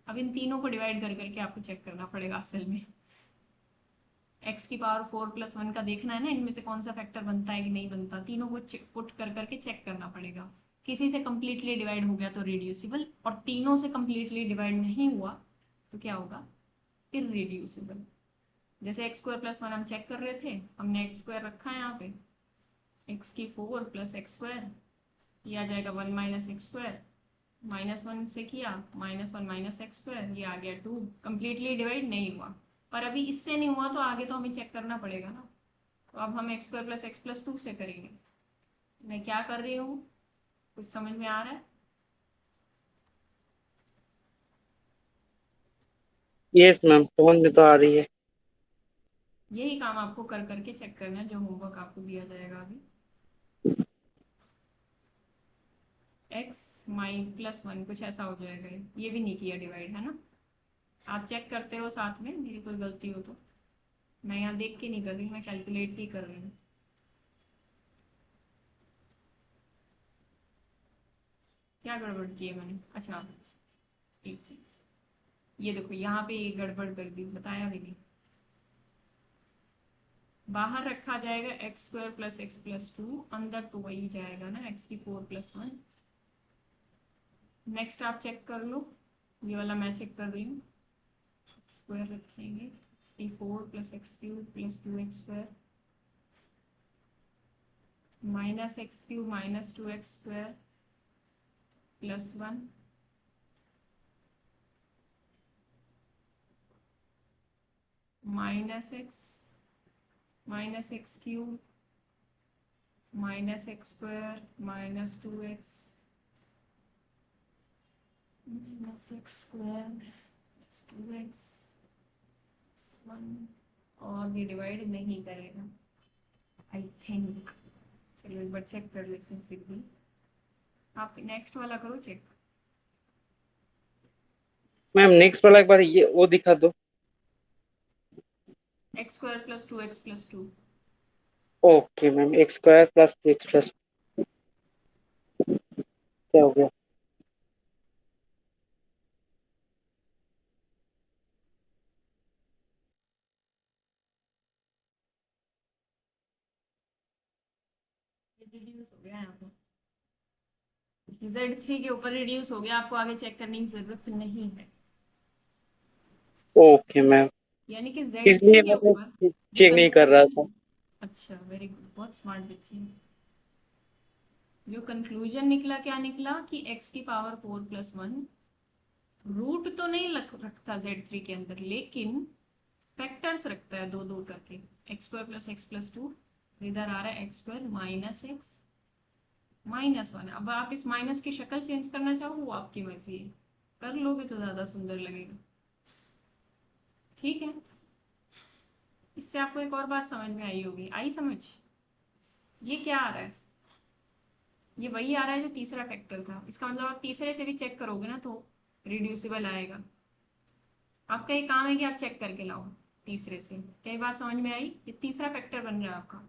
अब इन तीनों को डिवाइड कर करके आपको चेक करना पड़ेगा असल में। एक्स की पावर 4 प्लस 1 का देखना है ना, इनमें से कौन सा फैक्टर बनता है कि नहीं बनता। तीनों को पुट कर करके चेक करना पड़ेगा। किसी से कंप्लीटली डिवाइड हो गया तो रिड्यूसिबल, और तीनों से कंप्लीटली डिवाइड नहीं हुआ तो क्या होगा? इरेड्यूसिबल। जैसे एक्स स्क्वायर प्लस 1 हम चेक कर रहे थे, हमने एक्स स्क्वायर रखा है यहाँ पे, एक्स की 4 प्लस एक्स स्क्वायर, ये आ जाएगा 1 माइनस एक्स स्क्वायर, -1 से किया -1 माइनस एक्स स्क्वायर, ये आ गया 2। कंप्लीटली डिवाइड नहीं हुआ, पर अभी इससे नहीं हुआ तो आगे तो हमें चेक करना पड़ेगा ना। तो अब हम x square plus x plus 2 से करेंगे। मैं क्या कर रही हूँ, कुछ समझ में आ रहा है? यस मैम, समझ में तो आ रही है। यही काम आपको कर करके चेक करना है, जो होमवर्क आपको दिया जाएगा अभी। एक्स माई प्लस 1 कुछ ऐसा हो जाएगा। ये भी नहीं किया डिवाइड, है ना? आप चेक करते रहो साथ में, मेरी कोई गलती हो तो। मैं यहाँ देख के नहीं कर रही, मैं कैलकुलेट ही कर रही हूँ। क्या गड़बड़ की है मैंने? अच्छा, एक चीज, ये देखो यहाँ पे ये गड़बड़ कर दी, बताया भी नहीं। बाहर रखा जाएगा x square plus x plus 2, अंदर तो वही जाएगा ना, एक्स की 4 प्लस 1। नेक्स्ट आप चेक कर लो, ये वाला मैं चेक कर रही हूँ। स्क्वायर रखेंगे, एक्स की 4 plus x cube plus 2 x square, minus x cube minus 2 x square plus 1, minus x cube minus x square minus 2x minus x square plus 2x 1, और ये डिवाइड नहीं करेगा। I think. चलिए एक बार check कर लेते हैं फिर भी। आप नेक्स्ट वाला करो चेक। मैम नेक्स्ट वाला एक बार ये वो दिखा दो। X square plus 2x+2। Okay ma'am, x square plus to x plus क्या हो गया? रिड्यूस हो गया यहाँ पे। Z3 के ऊपर रिड्यूस हो गया, आपको आगे चेक करने की जरूरत नहीं है। ओके मैम, यानी कि Z3 इसलिए के मैं ऊपर जो चेक नहीं कर रहा कंक्लूजन। था। अच्छा वेरी गुड, बहुत स्मार्ट बच्चे हैं। जो कंक्लूजन निकला क्या निकला कि x⁴ + 1 रूट तो नहीं रखता Z3 के अंदर, लेकिन फैक्टर्स रखता है दो दो करके। x² + x+2, इधर आ रहा है x² - x -1। अब आप इस माइनस की शक्ल चेंज करना चाहो वो आपकी मर्जी है, कर लोगे तो ज्यादा सुंदर लगेगा। ठीक है, इससे आपको एक और बात समझ में आई होगी। आई समझ? ये क्या आ रहा है? ये वही आ रहा है जो तीसरा फैक्टर था। इसका मतलब आप तीसरे से भी चेक करोगे ना तो रिड्यूसिबल आएगा। आपका एक काम है कि आप चेक करके लाओ तीसरे से। क्या ये बात समझ में आई? ये तीसरा फैक्टर बन रहा है आपका।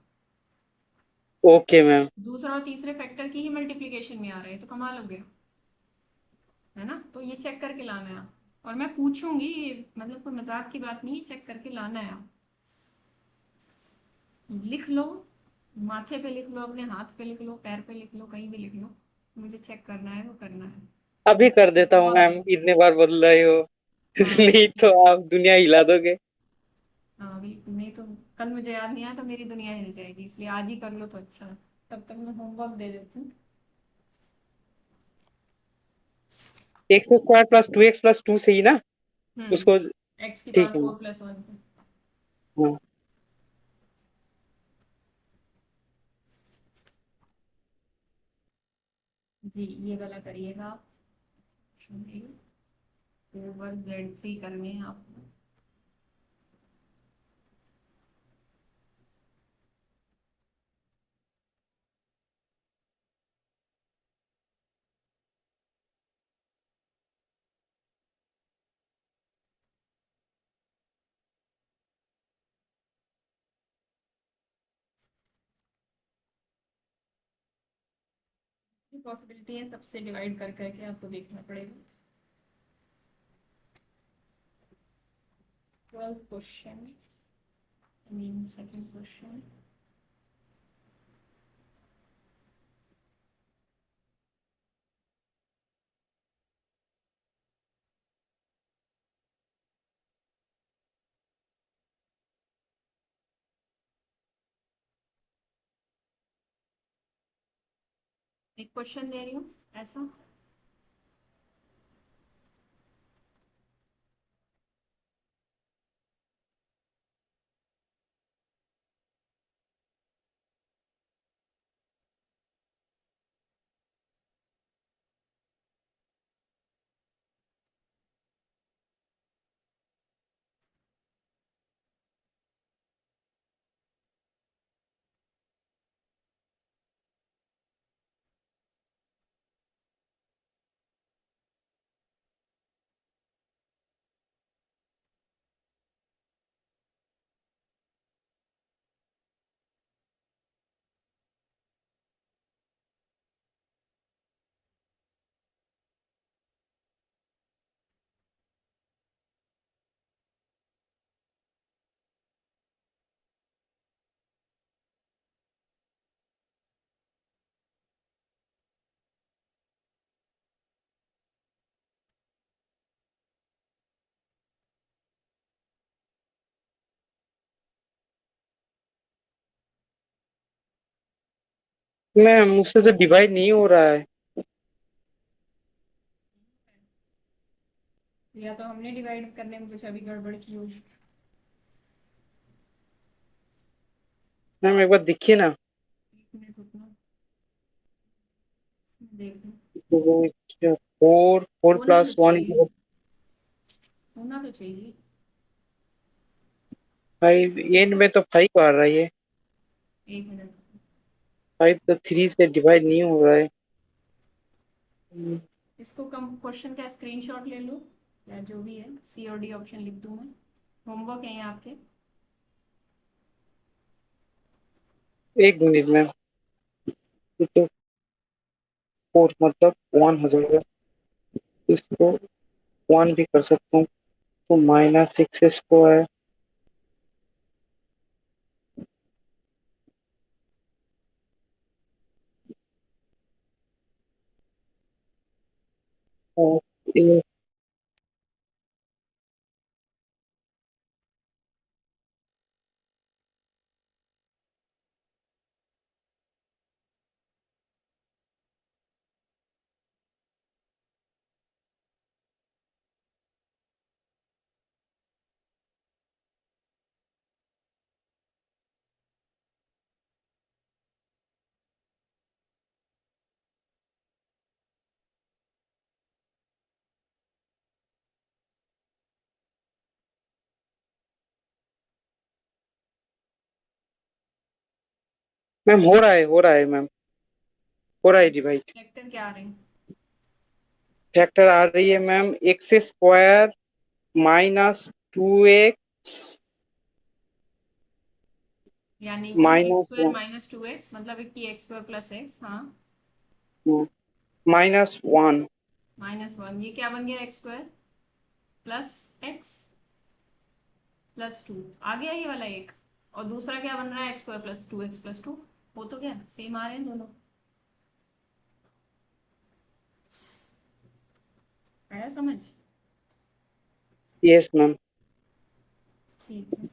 Okay ma'am. दूसरा और तीसरे फैक्टर की ही मल्टीप्लीकेशन में आ रहे हैं, तो कमाल हो गया, है ना? तो ये चेक करके लाना है आप। और मैं पूछूंगी, ये मतलब कोई मजाक की बात नहीं है, चेक करके लाना है आप। लिख लो, माथे पे लिख लो, अपने हाथ पे लिख लो, पैर पे लिख लो, कहीं भी लिख लो। मुझे चेक करना है, वो करना है। अभी कर देता हूँ बहुत मैम, जल्दी। इतने बार बोल रहे हो। हाँ नहीं तो आप दुनिया हिला दोगे। हाँ, अभी नहीं तो कल मुझे याद नहीं आया तो मेरी दुनिया हिल जाएगी, इसलिए आज ही कर लो तो अच्छा है। तब तक मैं होमवर्क दे देती हूँ। X square plus to x plus two से ही ना उसको। एक्स की ठीक पावर है मैम। 4+1 पे। हाँ। जी ये वाला करिएगा आप। ओवर Z3 करने हैं आपको। पॉसिबिलिटी है, सबसे डिवाइड कर करके आपको देखना पड़ेगा। 12th question, mean second question. एक क्वेश्चन दे रही हूँ ऐसा। मैम मुझसे तो डिवाइड नहीं हो रहा है। या तो हमने डिवाइड करने में कुछ अभी गड़बड़ की होगी। मैम एक बार देखिए ना। एक मिनट रुकना, देख लो। फोर फोर होना तो प्लस वन चाहिए, होना तो चाहिए। फाइव, एंड में तो फाइव आ रहा है ये। एक मिनट। 5 तो 3 से डिवाइड नहीं हो रहा है। इसको कम क्वेश्चन का स्क्रीनशॉट ले लो, या जो भी है, सी और डी ऑप्शन लिख दूँ मैं। होमवर्क है ये आपके। 1 मिनट में। तो 4 मतलब 1 हो जाएगा। इसको 1 भी कर सकता हूँ, तो -6 स्क्वायर और ये मैम हो रहा है मैम, हो रहा है डिवाइड। फैक्टर क्या आ रहे हैं? फैक्टर आ रही है मैम x² -2x यानी कि एक्स स्क्वायर -1 -2x, मतलब कि एक्स स्क्वायर प्लस एक्स, हाँ, -1। -1। ये क्या बन गया? X square plus x plus 2 आ गया ये वाला एक। और दूसरा क्या बन रहा है? X square plus 2x plus 2। वो तो क्या सेम आ रहे हैं दोनों? आया समझ? Yes ma'am. ठीक है।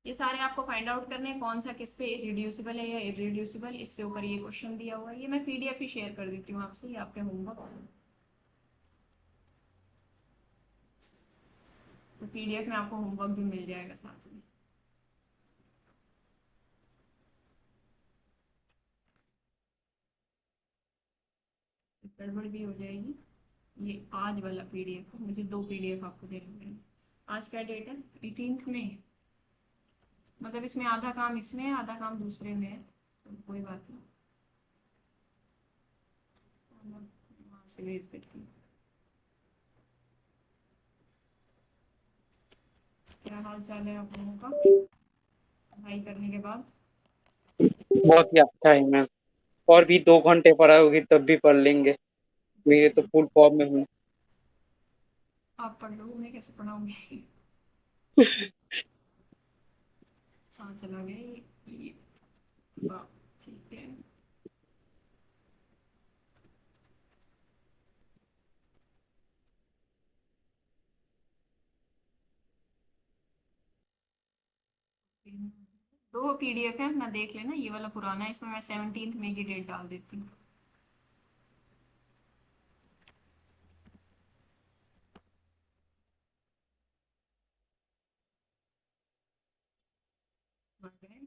ये सारे आपको फाइंड आउट करने हैं, कौन सा किस पे रिड्यूसिबल है या इरिड्यूसिबल। इससे ऊपर ये क्वेश्चन दिया हुआ है, ये मैं पीडीएफ ही शेयर कर देती हूँ आपसे, ये आपके होमवर्क। तो पीडीएफ में आपको होमवर्क भी मिल जाएगा साथ में। गड़बड़ भी हो जाएगी। ये आज वाला पीडीएफ, मुझे 2 पीडीएफ आपको देने पड़ेंगे। आज क्या डेट है? 18th में। मतलब इसमें आधा काम इसमें है, आधा काम दूसरे में है, तो कोई बात नहीं, मैं वहाँ से भेज देती हूँ। क्या हाल चाल है आप लोगों का पढ़ाई करने के बाद? बहुत ही अच्छा है मैम। और भी 2 घंटे पढ़ाओगी तब भी पढ़ लेंगे। मेरे तो फुल फॉर्म में हूँ। आप पढ़ लो, मैं कैसे पढ़ाऊंगी? हाँ, चला गया ये। वाह, ठीक है। दो पीडीएफ है, अपना देख लेना। ये वाला पुराना है, इसमें मैं 17th में की डेट डाल देती हूँ। बन गए।